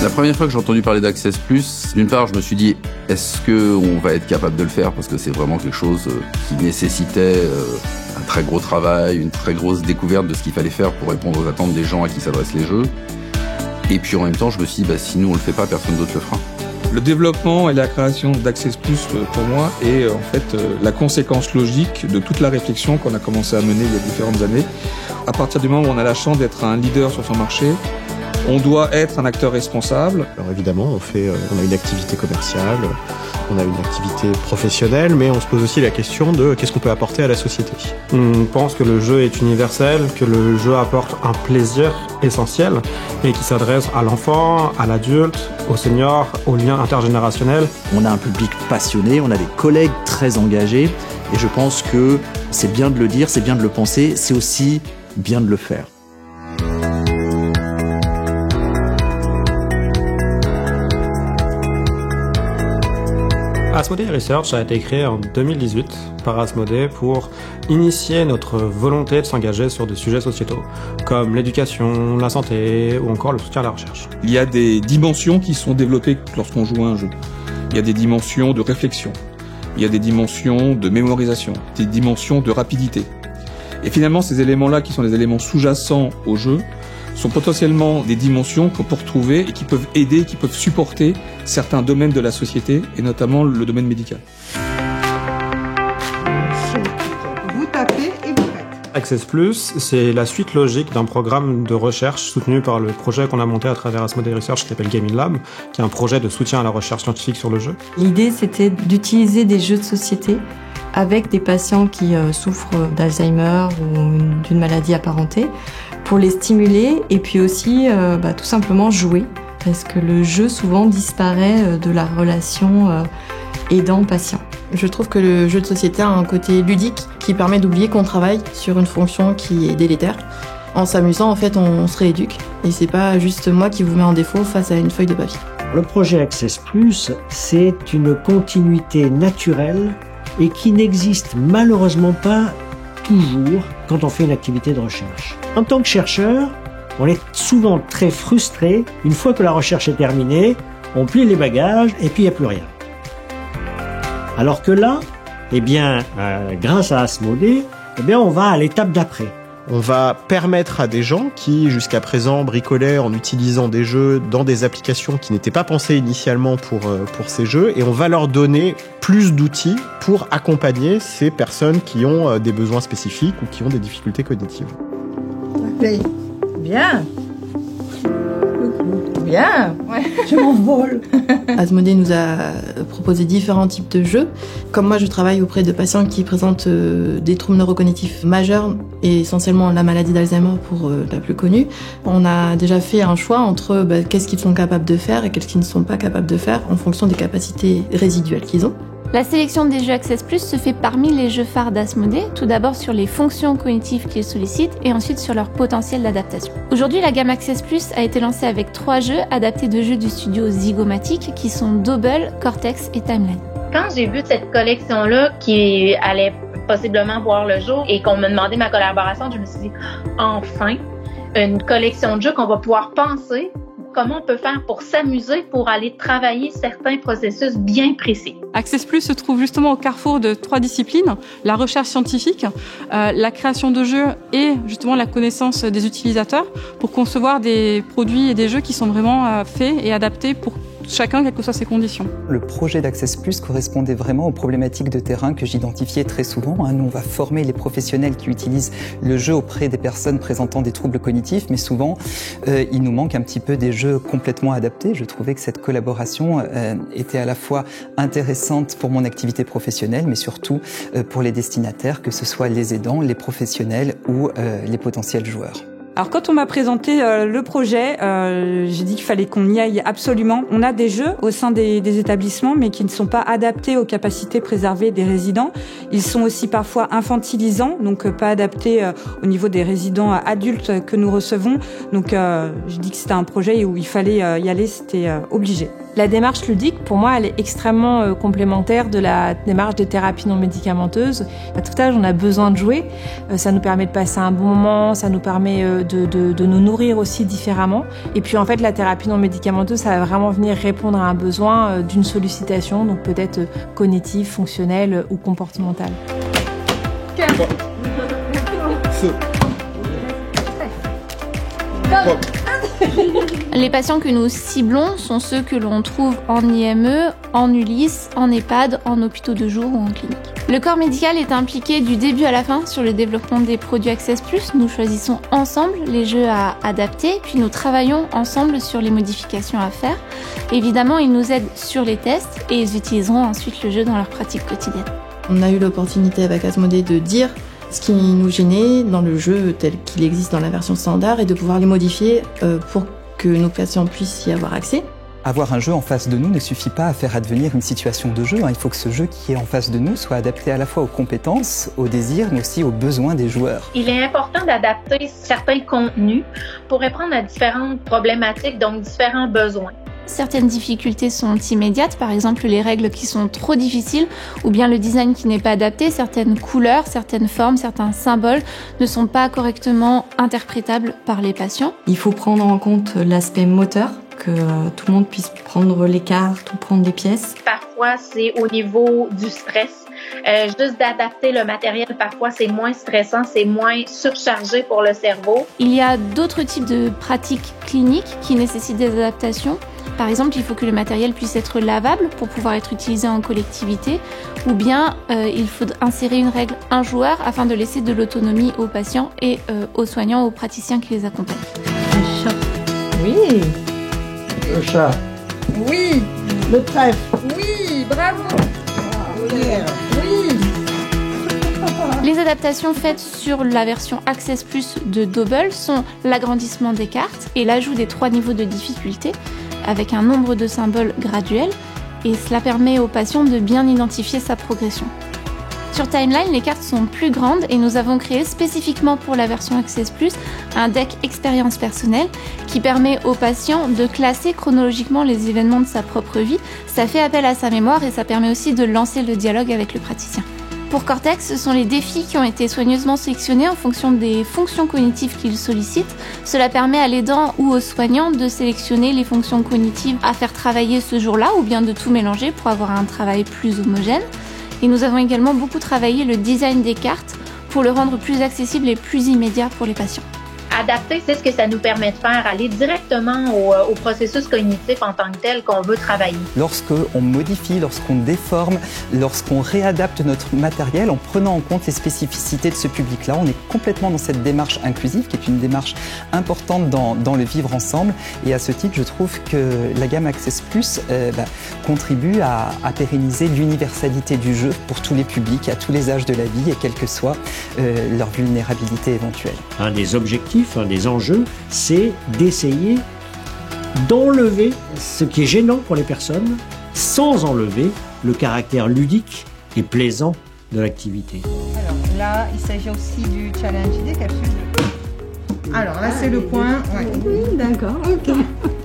La première fois que j'ai entendu parler d'Access Plus, d'une part, je me suis dit, est-ce qu'on va être capable de le faire? Parce que c'est vraiment quelque chose qui nécessitait un très gros travail, une très grosse découverte de ce qu'il fallait faire pour répondre aux attentes des gens à qui s'adressent les jeux. Et puis en même temps, je me suis dit, si nous on le fait pas, personne d'autre le fera. Le développement et la création d'Access Plus, pour moi, est en fait la conséquence logique de toute la réflexion qu'on a commencé à mener il y a différentes années. À partir du moment où on a la chance d'être un leader sur son marché, on doit être un acteur responsable. Alors évidemment, on a une activité commerciale, on a une activité professionnelle, mais on se pose aussi la question de qu'est-ce qu'on peut apporter à la société. On pense que le jeu est universel, que le jeu apporte un plaisir essentiel et qui s'adresse à l'enfant, à l'adulte, au senior, au lien intergénérationnel. On a un public passionné, on a des collègues très engagés et je pense que c'est bien de le dire, c'est bien de le penser, c'est aussi bien de le faire. Asmodee Research a été créé en 2018 par Asmodee pour initier notre volonté de s'engager sur des sujets sociétaux, comme l'éducation, la santé ou encore le soutien à la recherche. Il y a des dimensions qui sont développées lorsqu'on joue à un jeu. Il y a des dimensions de réflexion, il y a des dimensions de mémorisation, des dimensions de rapidité. Et finalement, ces éléments-là, qui sont des éléments sous-jacents au jeu, sont potentiellement des dimensions qu'on peut retrouver et qui peuvent aider, qui peuvent supporter certains domaines de la société, et notamment le domaine médical. Vous tapez et vous faites. Access Plus, c'est la suite logique d'un programme de recherche soutenu par le projet qu'on a monté à travers Asmodee Research qui s'appelle Game in Lab, qui est un projet de soutien à la recherche scientifique sur le jeu. L'idée, c'était d'utiliser des jeux de société avec des patients qui souffrent d'Alzheimer ou d'une maladie apparentée, pour les stimuler et puis aussi tout simplement jouer, parce que le jeu souvent disparaît de la relation aidant-patient. Je trouve que le jeu de société a un côté ludique qui permet d'oublier qu'on travaille sur une fonction qui est délétère. En s'amusant, en fait, on se rééduque et c'est pas juste moi qui vous mets en défaut face à une feuille de papier. Le projet Access Plus, c'est une continuité naturelle et qui n'existe malheureusement pas toujours quand on fait une activité de recherche. En tant que chercheur, on est souvent très frustré. Une fois que la recherche est terminée, on plie les bagages et puis il n'y a plus rien. Alors que là, grâce à Asmodee, on va à l'étape d'après. On va permettre à des gens qui, jusqu'à présent, bricolaient en utilisant des jeux dans des applications qui n'étaient pas pensées initialement pour ces jeux, et on va leur donner plus d'outils pour accompagner ces personnes qui ont des besoins spécifiques ou qui ont des difficultés cognitives. Bien. Bien. Ouais. Je m'envole. Asmodee nous a proposé différents types de jeux. Comme moi, je travaille auprès de patients qui présentent des troubles neurocognitifs majeurs et essentiellement la maladie d'Alzheimer pour la plus connue. On a déjà fait un choix entre qu'est-ce qu'ils sont capables de faire et qu'est-ce qu'ils ne sont pas capables de faire en fonction des capacités résiduelles qu'ils ont. La sélection des jeux Access Plus se fait parmi les jeux phares d'Asmodee, tout d'abord sur les fonctions cognitives qu'ils sollicitent et ensuite sur leur potentiel d'adaptation. Aujourd'hui, la gamme Access Plus a été lancée avec 3 jeux adaptés de jeux du studio Zygomatic qui sont Double, Cortex et Timeline. Quand j'ai vu cette collection-là qui allait possiblement voir le jour et qu'on me demandait ma collaboration, je me suis dit, enfin, une collection de jeux qu'on va pouvoir penser comment on peut faire pour s'amuser, pour aller travailler certains processus bien précis. Access Plus se trouve justement au carrefour de 3 disciplines, la recherche scientifique, la création de jeux et justement la connaissance des utilisateurs pour concevoir des produits et des jeux qui sont vraiment faits et adaptés pour chacun, quelles que soient ses conditions. Le projet d'Access Plus correspondait vraiment aux problématiques de terrain que j'identifiais très souvent. Nous, on va former les professionnels qui utilisent le jeu auprès des personnes présentant des troubles cognitifs, mais souvent, il nous manque un petit peu des jeux complètement adaptés. Je trouvais que cette collaboration était à la fois intéressante pour mon activité professionnelle, mais surtout pour les destinataires, que ce soit les aidants, les professionnels ou les potentiels joueurs. Alors quand on m'a présenté le projet, j'ai dit qu'il fallait qu'on y aille absolument. On a des jeux au sein des établissements, mais qui ne sont pas adaptés aux capacités préservées des résidents. Ils sont aussi parfois infantilisants, donc pas adaptés au niveau des résidents adultes que nous recevons. Donc j'ai dit que c'était un projet où il fallait y aller, c'était obligé. La démarche ludique, pour moi, elle est extrêmement complémentaire de la démarche des thérapies non médicamenteuses. À tout âge, on a besoin de jouer. Ça nous permet de passer un bon moment, ça nous permet de nous nourrir aussi différemment. Et puis en fait, la thérapie non médicamenteuse, ça va vraiment venir répondre à un besoin d'une sollicitation, donc peut-être cognitive, fonctionnelle ou comportementale. Les patients que nous ciblons sont ceux que l'on trouve en IME, en ULIS, en EHPAD, en hôpitaux de jour ou en clinique. Le corps médical est impliqué du début à la fin sur le développement des produits Access+. Nous choisissons ensemble les jeux à adapter, puis nous travaillons ensemble sur les modifications à faire. Évidemment, ils nous aident sur les tests et ils utiliseront ensuite le jeu dans leur pratique quotidienne. On a eu l'opportunité avec Asmodée de dire ce qui nous gênait dans le jeu tel qu'il existe dans la version standard et de pouvoir les modifier pour que nos patients puissent y avoir accès. Avoir un jeu en face de nous ne suffit pas à faire advenir une situation de jeu. Il faut que ce jeu qui est en face de nous soit adapté à la fois aux compétences, aux désirs, mais aussi aux besoins des joueurs. Il est important d'adapter certains contenus pour répondre à différentes problématiques, donc différents besoins. Certaines difficultés sont immédiates, par exemple les règles qui sont trop difficiles ou bien le design qui n'est pas adapté, certaines couleurs, certaines formes, certains symboles ne sont pas correctement interprétables par les patients. Il faut prendre en compte l'aspect moteur, que tout le monde puisse prendre les cartes ou prendre des pièces. Parfois, c'est au niveau du stress. Juste d'adapter le matériel, parfois, c'est moins stressant, c'est moins surchargé pour le cerveau. Il y a d'autres types de pratiques cliniques qui nécessitent des adaptations. Par exemple, il faut que le matériel puisse être lavable pour pouvoir être utilisé en collectivité, ou bien il faut insérer une règle un joueur afin de laisser de l'autonomie aux patients et aux soignants, aux praticiens qui les accompagnent. Le chat. Oui. Le chat. Oui. Le trèfle. Oui, bravo. Oui. Les adaptations faites sur la version Access Plus de Dobble sont l'agrandissement des cartes et l'ajout des 3 niveaux de difficulté avec un nombre de symboles graduel, et cela permet au patient de bien identifier sa progression. Sur Timeline, les cartes sont plus grandes et nous avons créé spécifiquement pour la version Access Plus un deck expérience personnelle qui permet au patient de classer chronologiquement les événements de sa propre vie. Ça fait appel à sa mémoire et ça permet aussi de lancer le dialogue avec le praticien. Pour Cortex, ce sont les défis qui ont été soigneusement sélectionnés en fonction des fonctions cognitives qu'ils sollicitent. Cela permet à l'aidant ou au soignant de sélectionner les fonctions cognitives à faire travailler ce jour-là ou bien de tout mélanger pour avoir un travail plus homogène. Et nous avons également beaucoup travaillé le design des cartes pour le rendre plus accessible et plus immédiat pour les patients. Adapter, c'est ce que ça nous permet de faire, aller directement au processus cognitif en tant que tel qu'on veut travailler. Lorsqu'on modifie, lorsqu'on déforme, lorsqu'on réadapte notre matériel en prenant en compte les spécificités de ce public-là, on est complètement dans cette démarche inclusive qui est une démarche importante dans le vivre ensemble. Et à ce titre, je trouve que la gamme Access Plus contribue à pérenniser l'universalité du jeu pour tous les publics, à tous les âges de la vie et quelle que soit leur vulnérabilité éventuelle. Un des objectifs, un des enjeux, c'est d'essayer d'enlever ce qui est gênant pour les personnes sans enlever le caractère ludique et plaisant de l'activité. Alors là, il s'agit aussi du challenge des capsules. Alors là, c'est le point. Ouais. Oui, d'accord. Ok.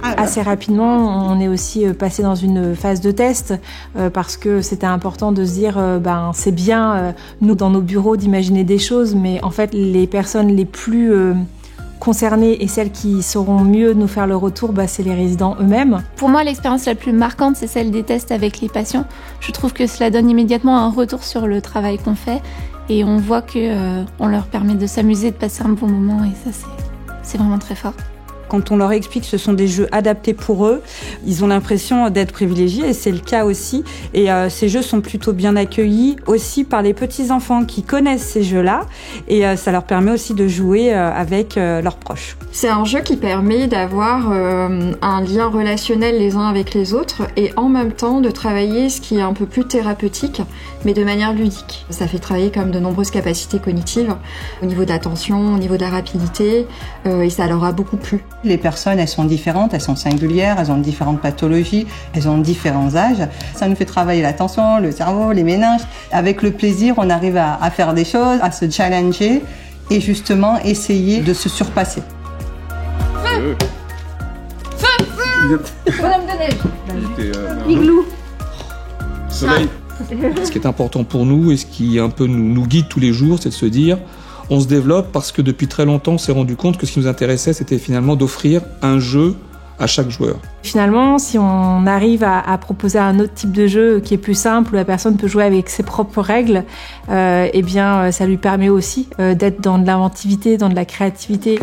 Assez rapidement, on est aussi passé dans une phase de test parce que c'était important de se dire c'est bien nous dans nos bureaux d'imaginer des choses, mais en fait les personnes les plus concernées et celles qui sauront mieux nous faire le retour, c'est les résidents eux-mêmes. Pour moi, l'expérience la plus marquante, c'est celle des tests avec les patients. Je trouve que cela donne immédiatement un retour sur le travail qu'on fait et on voit que on leur permet de s'amuser, de passer un bon moment et ça c'est vraiment très fort. Quand on leur explique que ce sont des jeux adaptés pour eux, ils ont l'impression d'être privilégiés et c'est le cas aussi. Et ces jeux sont plutôt bien accueillis aussi par les petits-enfants qui connaissent ces jeux-là et ça leur permet aussi de jouer avec leurs proches. C'est un jeu qui permet d'avoir un lien relationnel les uns avec les autres et en même temps de travailler ce qui est un peu plus thérapeutique mais de manière ludique. Ça fait travailler comme de nombreuses capacités cognitives au niveau de l'attention, au niveau de la rapidité et ça leur a beaucoup plu. Les personnes, elles sont différentes, elles sont singulières, elles ont différentes pathologies, elles ont différents âges. Ça nous fait travailler l'attention, le cerveau, les méninges. Avec le plaisir, on arrive à faire des choses, à se challenger et justement essayer de se surpasser. Feu! Bonhomme de neige. Igloo. Soleil. Ce qui est important pour nous et ce qui un peu nous guide tous les jours, c'est de se dire On se développe parce que depuis très longtemps, on s'est rendu compte que ce qui nous intéressait, c'était finalement d'offrir un jeu à chaque joueur. Finalement, si on arrive à proposer un autre type de jeu qui est plus simple, où la personne peut jouer avec ses propres règles, eh bien, ça lui permet aussi d'être dans de l'inventivité, dans de la créativité.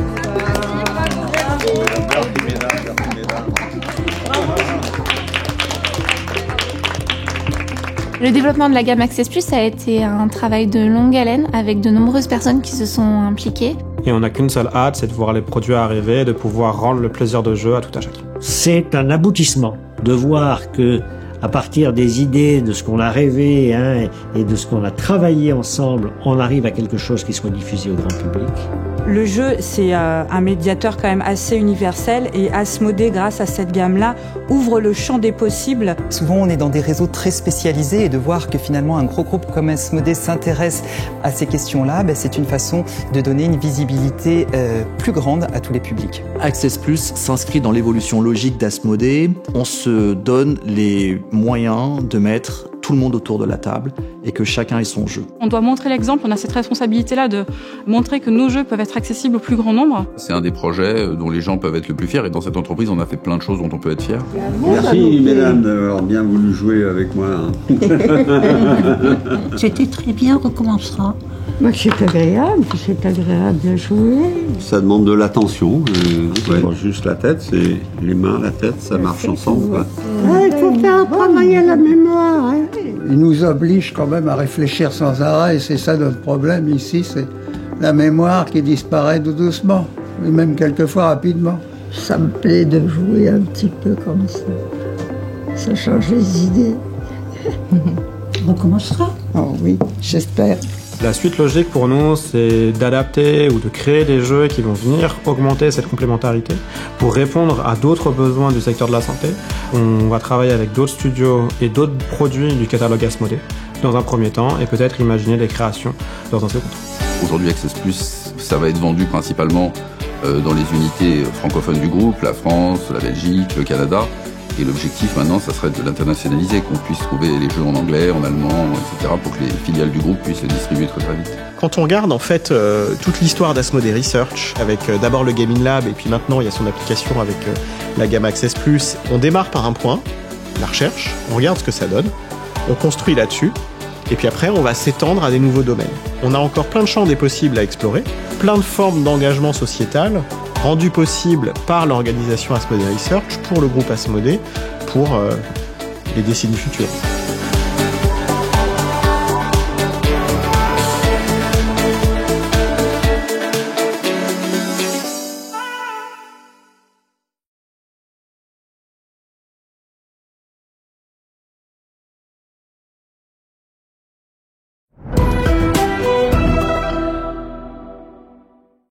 Le développement de la gamme Access Plus a été un travail de longue haleine avec de nombreuses personnes qui se sont impliquées. Et on n'a qu'une seule hâte, c'est de voir les produits arriver et de pouvoir rendre le plaisir de jeu à tout à chacun. C'est un aboutissement de voir que, à partir des idées, de ce qu'on a rêvé et de ce qu'on a travaillé ensemble, on arrive à quelque chose qui soit diffusé au grand public. Le jeu, c'est un médiateur quand même assez universel et Asmodée, grâce à cette gamme-là, ouvre le champ des possibles. Souvent, on est dans des réseaux très spécialisés et de voir que finalement un gros groupe comme Asmodée s'intéresse à ces questions-là, c'est une façon de donner une visibilité plus grande à tous les publics. Access Plus s'inscrit dans l'évolution logique d'Asmodée. On se donne les moyens de mettre tout le monde autour de la table et que chacun ait son jeu. On doit montrer l'exemple, on a cette responsabilité-là de montrer que nos jeux peuvent être accessibles au plus grand nombre. C'est un des projets dont les gens peuvent être le plus fiers et dans cette entreprise, on a fait plein de choses dont on peut être fier. Merci mesdames d'avoir bien voulu jouer avec moi. C'était très bien, on recommencera. C'est agréable de jouer. Ça demande de l'attention, juste la tête, c'est les mains, la tête, ça marche ensemble. Il faut faire travailler la mémoire. Il nous oblige quand même à réfléchir sans arrêt, et c'est ça notre problème ici, c'est la mémoire qui disparaît tout doucement, et même quelquefois rapidement. Ça me plaît de jouer un petit peu comme ça. Ça change les idées. On recommencera. Oh oui, j'espère. La suite logique pour nous, c'est d'adapter ou de créer des jeux qui vont venir augmenter cette complémentarité pour répondre à d'autres besoins du secteur de la santé. On va travailler avec d'autres studios et d'autres produits du catalogue Asmodée dans un premier temps et peut-être imaginer des créations dans un second temps. Aujourd'hui, Access Plus, ça va être vendu principalement dans les unités francophones du groupe, la France, la Belgique, le Canada. Et l'objectif maintenant, ça serait de l'internationaliser, qu'on puisse trouver les jeux en anglais, en allemand, etc., pour que les filiales du groupe puissent les distribuer très très vite. Quand on regarde en fait toute l'histoire d'Asmodée Research, avec d'abord le Gaming Lab, et puis maintenant il y a son application avec la gamme Access Plus, on démarre par un point, la recherche, on regarde ce que ça donne, on construit là-dessus, et puis après on va s'étendre à des nouveaux domaines. On a encore plein de champs des possibles à explorer, plein de formes d'engagement sociétal, rendu possible par l'organisation Asmodée Research pour le groupe Asmodée pour les décennies futures.